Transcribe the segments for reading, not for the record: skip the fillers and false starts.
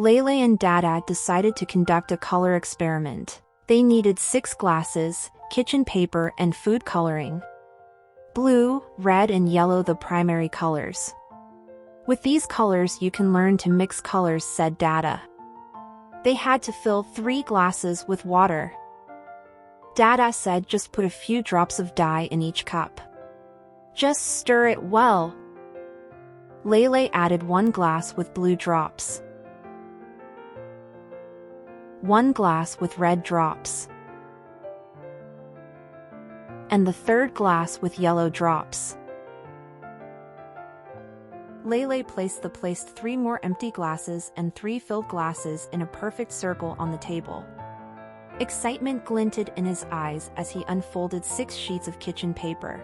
Lele and Dada decided to conduct a color experiment. They needed 6 glasses, kitchen paper, and food coloring. Blue, red, and yellow the primary colors. With these colors you can learn to mix colors, said Dada. They had to fill 3 glasses with water. Dada said just put a few drops of dye in each cup. Just stir it well. Lele added 1 glass with blue drops. 1 glass with red drops. And the 3rd glass with yellow drops. Lele placed 3 more empty glasses and 3 filled glasses in a perfect circle on the table. Excitement glinted in his eyes as he unfolded 6 sheets of kitchen paper.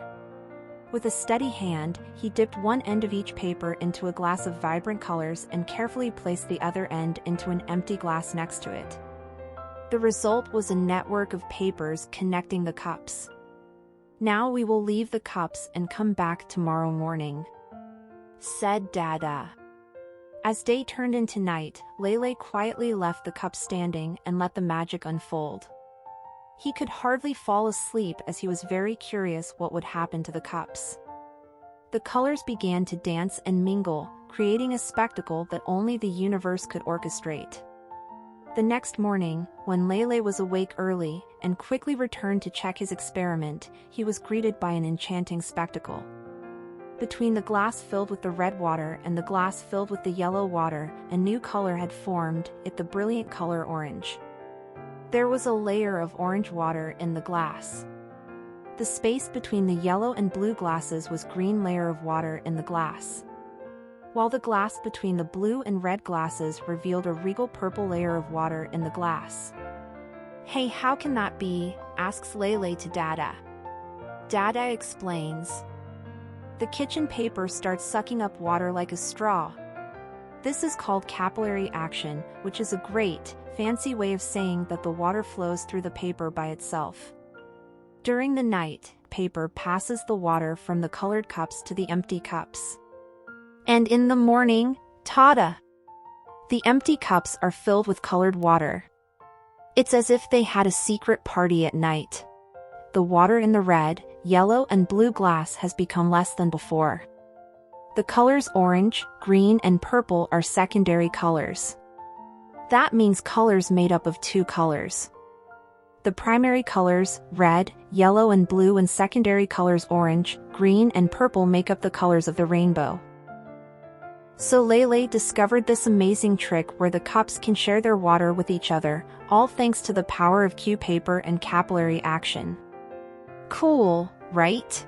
With a steady hand, he dipped one end of each paper into a glass of vibrant colors and carefully placed the other end into an empty glass next to it. The result was a network of papers connecting the cups. Now we will leave the cups and come back tomorrow morning, said Dada. As day turned into night, Lele quietly left the cups standing and let the magic unfold. He could hardly fall asleep as he was very curious what would happen to the cups. The colors began to dance and mingle, creating a spectacle that only the universe could orchestrate. The next morning, when Lele was awake early and quickly returned to check his experiment, he was greeted by an enchanting spectacle. Between the glass filled with the red water and the glass filled with the yellow water, a new color had formed, the brilliant color orange. There was a layer of orange water in the glass. The space between the yellow and blue glasses was green layer of water in the glass, while the glass between the blue and red glasses revealed a regal purple layer of water in the glass. Hey, how can that be? Asks Lele to Dada. Dada explains. The kitchen paper starts sucking up water like a straw. This is called capillary action, which is a great, fancy way of saying that the water flows through the paper by itself. During the night, paper passes the water from the colored cups to the empty cups. And in the morning, tada! The empty cups are filled with colored water. It's as if they had a secret party at night. The water in the red, yellow, and blue glass has become less than before. The colors orange, green, and purple are secondary colors. That means colors made up of 2 colors. The primary colors, red, yellow, and blue, and secondary colors orange, green, and purple make up the colors of the rainbow. So Lele discovered this amazing trick where the cups can share their water with each other, all thanks to the power of cue paper and capillary action. Cool, right?